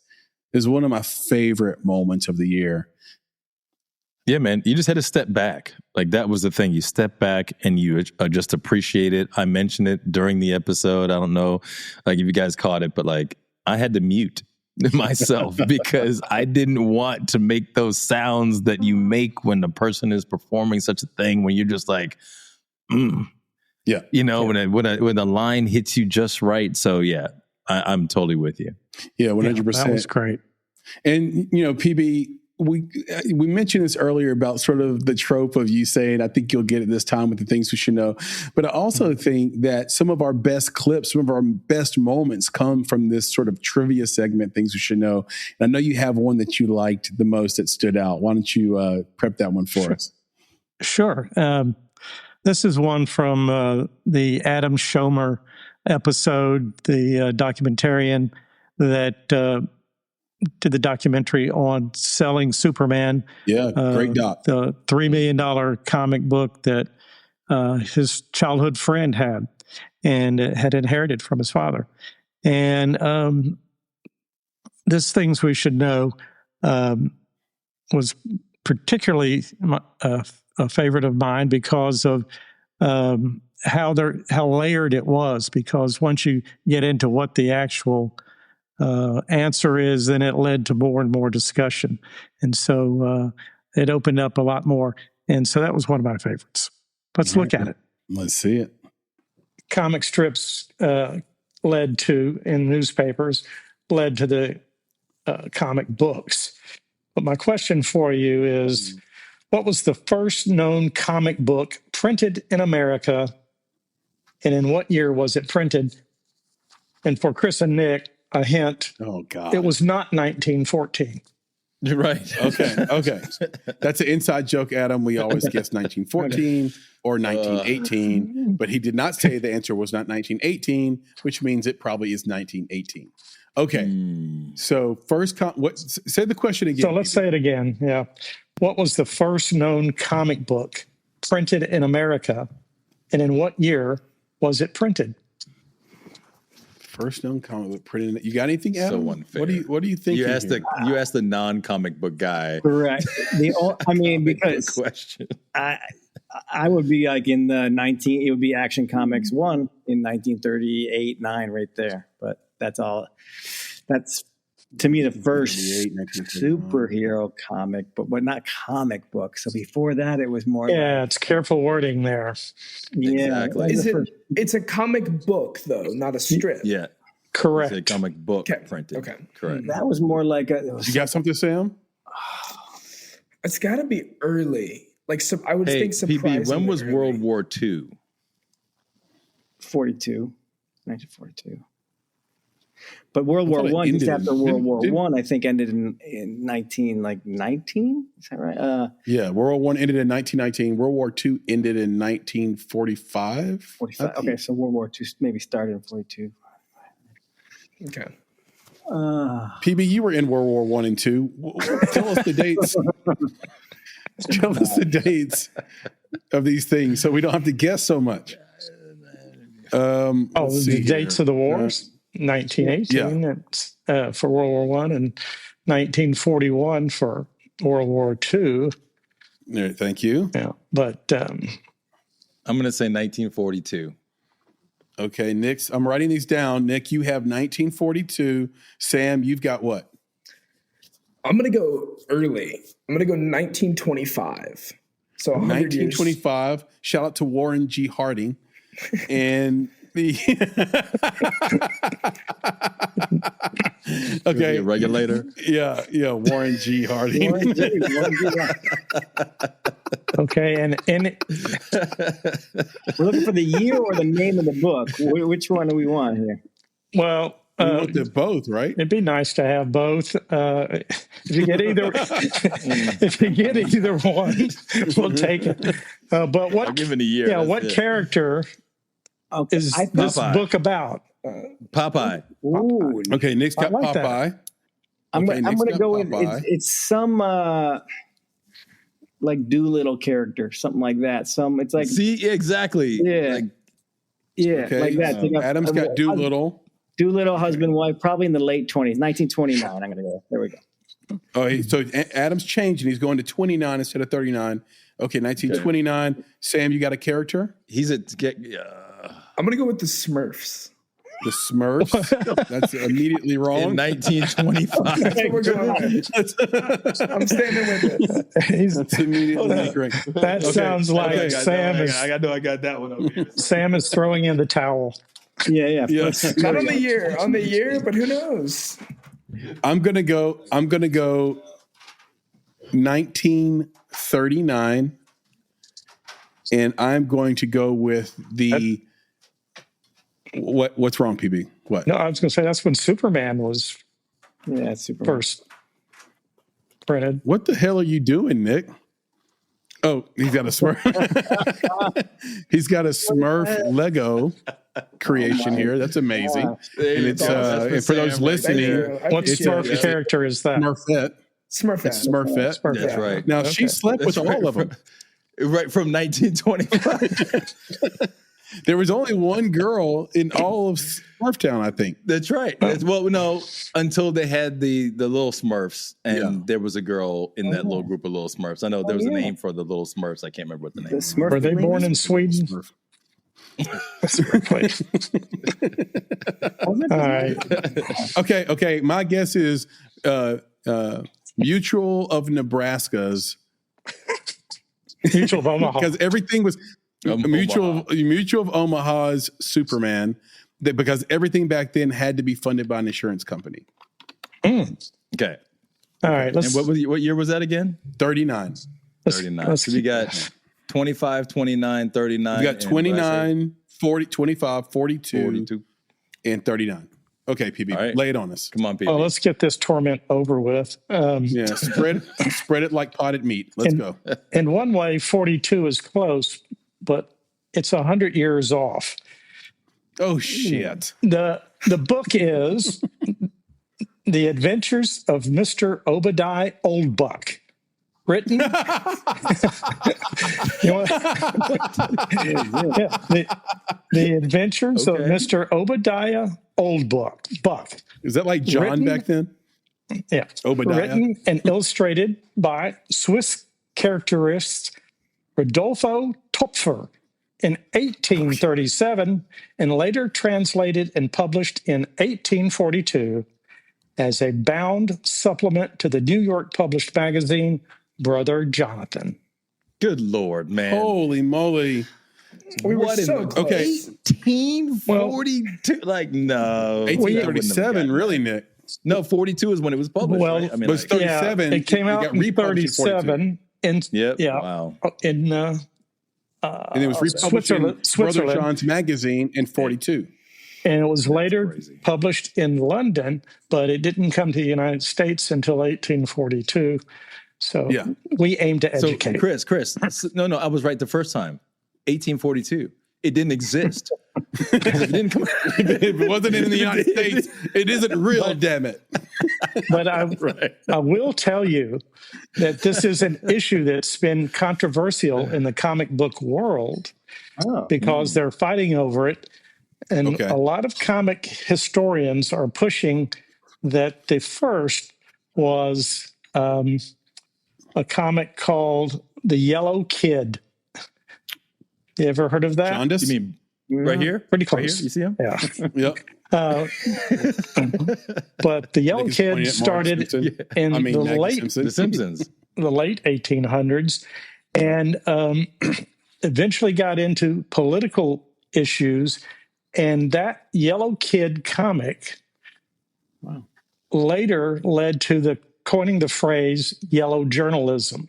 It's one of my favorite moments of the year. Yeah, man, you just had to step back. Like, that was the thing. You step back and you just appreciate it. I mentioned it during the episode. I don't know, like, if you guys caught it, but like, I had to mute myself because I didn't want to make those sounds that you make when the person is performing such a thing, when you're just like, yeah, you know, when a line hits you just right. So yeah, I'm totally with you. Yeah, 100%. Yeah, that was great. And you know, PB, we mentioned this earlier about sort of the trope of you saying, I think you'll get it this time with the things we should know. But I also think that some of our best clips, some of our best moments come from this sort of trivia segment, things we should know. And I know you have one that you liked the most that stood out. Why don't you prep that one for us? Sure. This is one from the Adam Schomer episode, the documentarian that did the documentary on selling Superman. Yeah, great doc. The $3 million comic book that his childhood friend had and had inherited from his father. And this Things We Should Know was particularly a favorite of mine because of how layered it was, because once you get into what the actual answer is, then it led to more and more discussion. And so it opened up a lot more. And so that was one of my favorites. Let's look at it. Let's see it. Comic strips in newspapers led to the comic books. But my question for you is, what was the first known comic book printed in America, and in what year was it printed? And for Chris and Nick, a hint. Oh, God. It was not 1914. You're right. Okay. That's an inside joke, Adam. We always guess 1914 or 1918, but he did not say the answer was not 1918, which means it probably is 1918. Okay. So say the question again. So let's say it again. Yeah. What was the first known comic book printed in America, and in what year was it printed? First known comic book printed. You got anything, Adam? So unfair. What do you think? You asked the non-comic book guy. Correct. Because question. I would be like it would be Action Comics 1 in 1938, 9 right there. But that's all. That's, to me, the first superhero comic, but not comic book. So before that, it was more. Yeah, it's careful wording there. Yeah, exactly. It's a comic book though, not a strip. Yeah, correct. It's a comic book printed. Okay, correct. That was more like You got something, Sam? It's got to be early. Like, I would think surprisingly PB, when was early. World War II? 1942. But World War I, just after World War I, I think ended in 1919. Is that right? Yeah, World War I ended in 1919. World War II ended in 1945. 45. Okay, so World War II maybe started in 42. Okay. PB, you were in World War I and II. Tell us the dates. Tell us the dates of these things so we don't have to guess so much. The dates of the wars? 1918 for World War I and 1941 for World War II. Thank you. Yeah, but I'm going to say 1942. Okay, Nick, I'm writing these down. Nick, you have 1942. Sam, you've got what? I'm going to go early. I'm going to go 1925. So 1925. Shout out to Warren G. Harding. And okay, a regulator. Yeah, Warren G. Harding. Okay, and we're looking for the year or the name of the book. Which one do we want here? Well, we looked at both, right? It'd be nice to have both. If you get either, one, we'll take it. But what? I'm giving a year. Yeah, what character is this book about? Popeye. Ooh, okay, Nick's got like Popeye. I'm going to go with it's some like Doolittle character, something like that. It's like exactly. Yeah, okay, like that. Adam's got Doolittle. Doolittle, husband, wife, probably in the late 20s, 1929. I'm going to go. There we go. Oh, so Adam's changing. He's going to 29 instead of 39. Okay, 1929. Okay. Sam, you got a character? I'm going to go with the Smurfs. The Smurfs? That's immediately wrong. In 1925. I'm standing with it. That's immediately incorrect. That sounds like Sam is... I know I got that one over here. Sam is throwing in the towel. Yeah. Yes. Not on the year, but who knows? I'm gonna go 1939, and I'm going to go with the what's wrong, PB? What? No, I was going to say that's when Superman was first printed. What the hell are you doing, Nick? Oh, he's got a Smurf. He's got a Smurf Lego creation here. That's amazing. And it's and for those listening, what Smurf character is that? Smurfette. Smurfette. Smurfette. That's right. Now she slept with all of them. Right from 1925. There was only one girl in all of Smurftown, I think. That's right. Until they had the little Smurfs, and there was a girl in that little group of little Smurfs. I know there was a name for the little Smurfs. I can't remember what the name was. Were they born in Sweden? All right. Okay. My guess is Mutual of Nebraska's. Mutual of Omaha. Because everything was Mutual of Omaha's Superman, because everything back then had to be funded by an insurance company. Okay. All right. And what year was that again? 39. 39. So we got 25, 29, 39. We got 29, 40, 25, 42, and 39. Okay, PB, lay it on us. Come on, PB. Oh, let's get this torment over with. Spread it like potted meat. Let's go. In one way, 42 is close, but it's 100 years off. Oh, shit. The book is The Adventures of Mr. Obadiah Oldbuck. Written. The Adventures of Mr. Obadiah Oldbuck. Is that like John back then? Yeah. Obadiah. Written and illustrated by Swiss caricaturist Rodolfo Topfer in 1837 and later translated and published in 1842 as a bound supplement to the New York published magazine Brother Jonathan. Good Lord, man. Holy moly. We were so close. Okay. 1842? No. 1837, really, Nick? No, 42 is when it was published. Well, right? I mean, but it's 37. it came out got in republished in 42. 37. Wow. In And it was republished in Brother John's magazine in 42. And it was later published in London, but it didn't come to the United States until 1842. So we aim to educate. So Chris, no, I was right the first time. 1842. It didn't exist. If it wasn't in the United States, it isn't real, damn it. But I will tell you that this is an issue that's been controversial in the comic book world because they're fighting over it. And a lot of comic historians are pushing that the first was a comic called The Yellow Kid. You ever heard of that? Jaundice? You mean right here? Pretty Right close. here? You see him? Yeah. Yep. But The Yellow Kid started in The Simpsons. The late 1800s, and eventually got into political issues. And that Yellow Kid comic later led to the coining the phrase yellow journalism.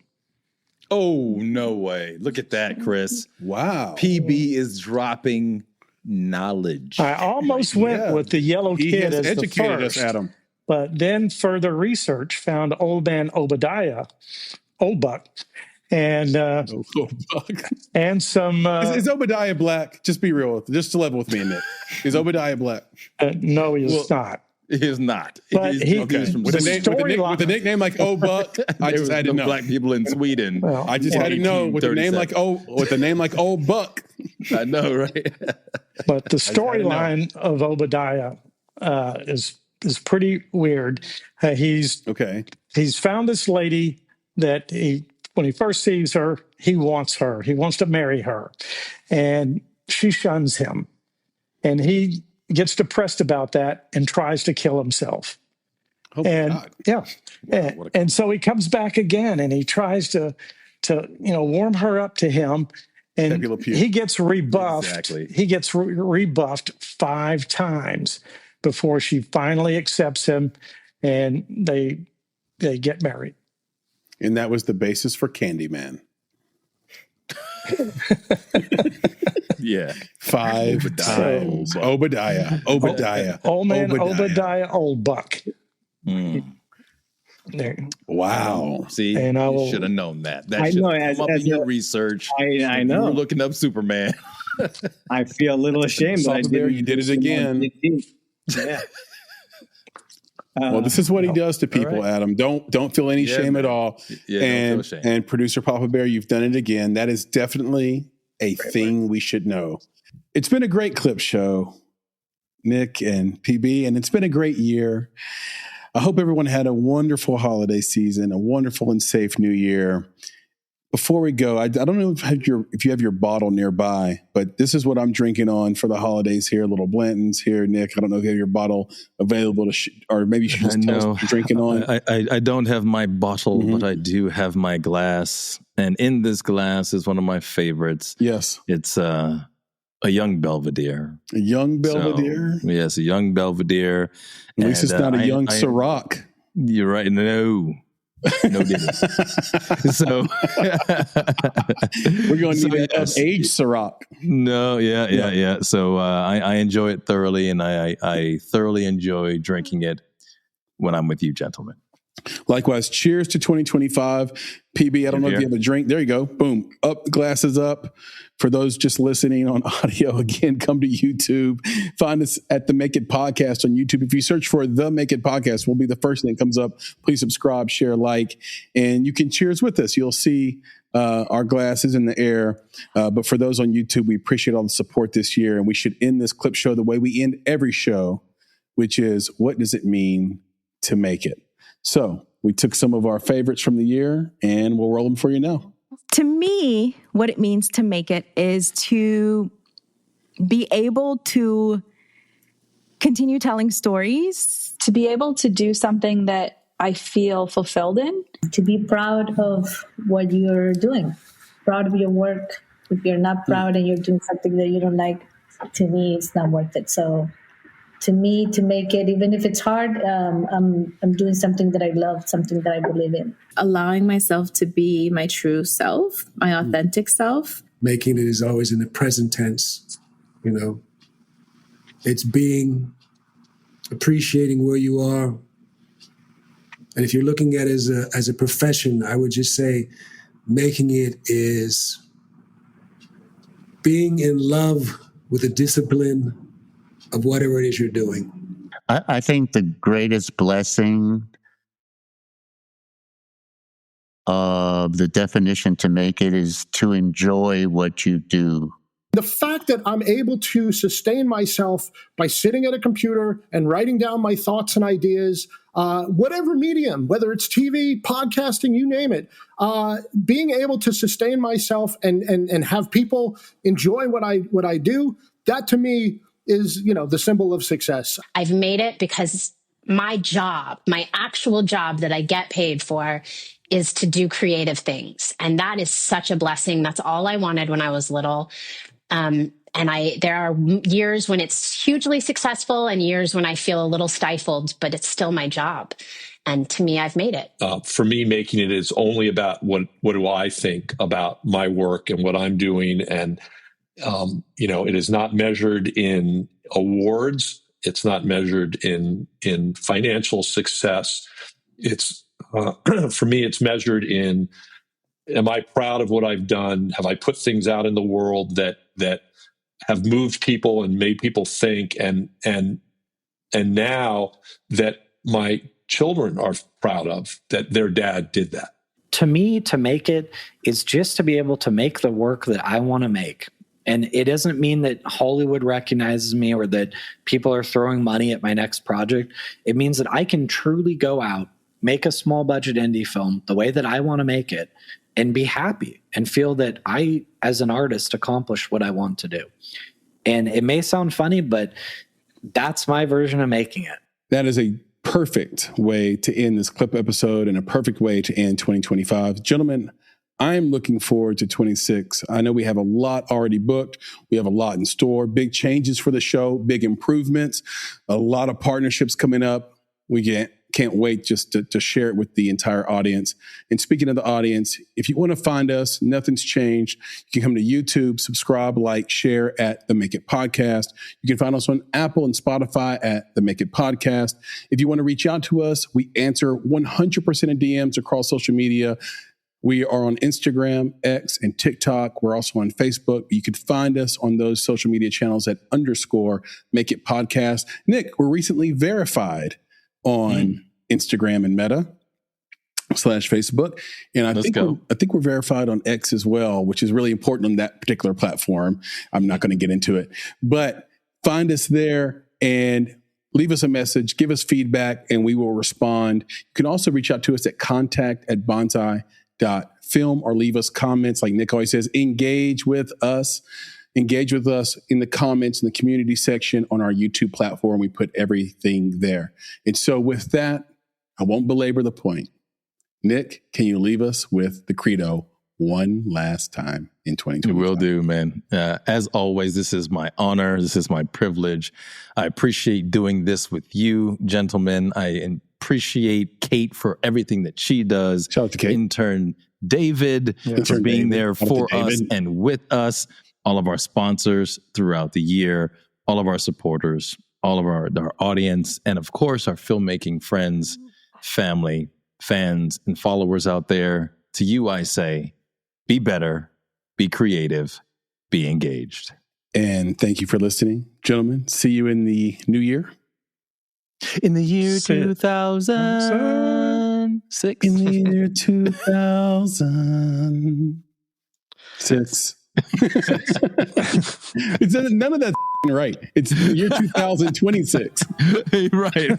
Oh, no way. Look at that, Chris. Wow. PB is dropping knowledge. I almost went with the Yellow Kid as the first, us, Adam. but then further research found Old Man Obadiah, Obuck, and and some. Is Obadiah black? Just be real just to level with me, Nick. Is Obadiah black? No, he is not. He is not. But He's from with a nickname like Obuck, I just had to know. Black people in Sweden. Well, I just had to know with a name like Obuck. I know, right? But the storyline of Obadiah is pretty weird. He's found this lady that when he first sees her, he wants her. He wants to marry her, and she shuns him, and he gets depressed about that and tries to kill himself. Oh, and God. And so he comes back again and he tries to warm her up to him, and he gets rebuffed. Exactly. He gets rebuffed 5 times before she finally accepts him, and they get married. And that was the basis for Candyman. Yeah. 5 times. Obadiah. Old man Obadiah, Old Buck. There. Wow. See, and you should have known that. That I should know, have come up in your research. I know. You were looking up Superman. I feel a little ashamed that I didn't. You did it again. Yeah. Well, this is what he does to people, Adam. Don't feel any shame at all. Yeah, and don't feel shame. And producer Papa Bear, you've done it again. That is definitely a thing we should know. It's been a great clip show, Nick and PB, and it's been a great year. I hope everyone had a wonderful holiday season, a wonderful and safe new year. Before we go, I don't know if you have your bottle nearby, but this is what I'm drinking on for the holidays here. Little Blanton's here, Nick. I don't know if you have your bottle available or maybe you should just tell us what you're drinking on. I don't have my bottle, but I do have my glass. And in this glass is one of my favorites. Yes. It's a young Belvedere. A young Belvedere? So, yes, a young Belvedere. At least it's not a young Ciroc. You're right. No. No didn't. So we're going to need that aged Ciroc. No, yeah. So I enjoy it thoroughly, and I thoroughly enjoy drinking it when I'm with you, gentlemen. Likewise, cheers to 2025. PB, I don't know if you have a drink. There you go. Boom. Up, glasses up. For those just listening on audio, again, come to YouTube. Find us at the Make It Podcast on YouTube. If you search for the Make It Podcast, we'll be the first thing that comes up. Please subscribe, share, like, and you can cheers with us. You'll see our glasses in the air. But for those on YouTube, we appreciate all the support this year. And we should end this clip show the way we end every show, which is, what does it mean to make it? So we took some of our favorites from the year, and we'll roll them for you now. To me, what it means to make it is to be able to continue telling stories. To be able to do something that I feel fulfilled in. To be proud of what you're doing, proud of your work. If you're not proud and you're doing something that you don't like, to me, it's not worth it. So to me, to make it, even if it's hard, I'm doing something that I love, something that I believe in. Allowing myself to be my true self, my authentic self. Making it is always in the present tense, you know. It's being, appreciating where you are. And if you're looking at it as a profession, I would just say making it is being in love with the discipline of whatever it is you're doing. I think the greatest blessing of the definition to make it is to enjoy what you do. The fact that I'm able to sustain myself by sitting at a computer and writing down my thoughts and ideas, whatever medium, whether it's TV, podcasting, you name it, being able to sustain myself and have people enjoy what I do, that to me is, the symbol of success. I've made it because my job, my actual job that I get paid for, is to do creative things. And that is such a blessing. That's all I wanted when I was little. And there are years when it's hugely successful and years when I feel a little stifled, but it's still my job. And to me, I've made it. For me, making it is only about what do I think about my work and what I'm doing. And, it is not measured in awards. It's not measured in financial success. It's, for me, it's measured in, am I proud of what I've done? Have I put things out in the world that have moved people and made people think? And now that my children are proud of that their dad did that. To me, to make it is just to be able to make the work that I want to make. And it doesn't mean that Hollywood recognizes me or that people are throwing money at my next project. It means that I can truly go out, make a small budget indie film the way that I want to make it, and be happy and feel that I, as an artist, accomplished what I want to do. And it may sound funny, but that's my version of making it. That is a perfect way to end this clip episode and a perfect way to end 2025. Gentlemen, I'm looking forward to 26. I know we have a lot already booked. We have a lot in store, big changes for the show, big improvements, a lot of partnerships coming up. We can't wait just to share it with the entire audience. And speaking of the audience, if you want to find us, nothing's changed. You can come to YouTube, subscribe, like, share at The Make It Podcast. You can find us on Apple and Spotify at The Make It Podcast. If you want to reach out to us, we answer 100% of DMs across social media. We are on Instagram, X, and TikTok. We're also on Facebook. You can find us on those social media channels at _Make It Podcast. Nick, we're recently verified on Instagram and Meta /Facebook. And I think we're verified on X as well, which is really important on that particular platform. I'm not going to get into it, but find us there and leave us a message, give us feedback, and we will respond. You can also reach out to us at contact@bonsai.film or leave us comments. Like Nick always says, engage with us. Engage with us in the comments in the community section on our YouTube platform. We put everything there. And so with that, I won't belabor the point. Nick, can you leave us with the credo one last time in 2020? Will do, man. As always, this is my honor. This is my privilege. I appreciate doing this with you, gentlemen. I appreciate Kate for everything that she does. Shout out to Kate. Intern David for being there for us and with us. All of our sponsors throughout the year, all of our supporters, all of our audience, and of course, our filmmaking friends, family, fans, and followers out there. To you, I say, be better, be creative, be engaged. And thank you for listening. Gentlemen, see you in the new year. In the year 2006. In the year 2006. It's none of that's right. It's the year 2026. Right.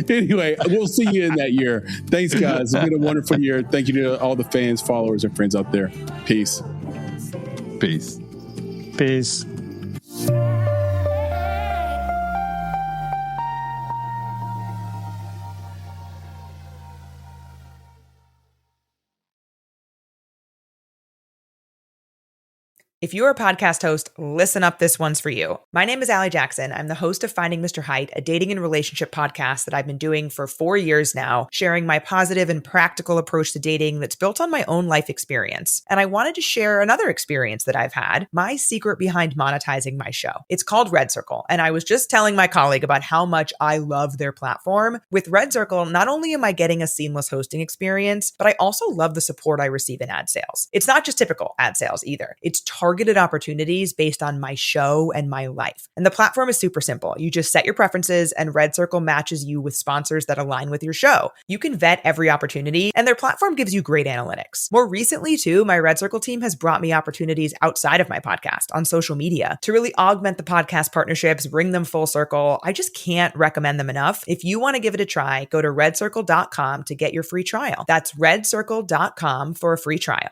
Anyway, we'll see you in that year. Thanks, guys. It's been a wonderful year. Thank you to all the fans, followers, and friends out there. Peace. Peace. Peace. If you're a podcast host, listen up, this one's for you. My name is Allie Jackson. I'm the host of Finding Mr. Height, a dating and relationship podcast that I've been doing for 4 years now, sharing my positive and practical approach to dating that's built on my own life experience. And I wanted to share another experience that I've had, my secret behind monetizing my show. It's called Red Circle, and I was just telling my colleague about how much I love their platform. With Red Circle, not only am I getting a seamless hosting experience, but I also love the support I receive in ad sales. It's not just typical ad sales either. It's targeted opportunities based on my show and my life. And the platform is super simple. You just set your preferences and Red Circle matches you with sponsors that align with your show. You can vet every opportunity and their platform gives you great analytics. More recently too, my Red Circle team has brought me opportunities outside of my podcast on social media to really augment the podcast partnerships, bring them full circle. I just can't recommend them enough. If you want to give it a try, go to redcircle.com to get your free trial. That's redcircle.com for a free trial.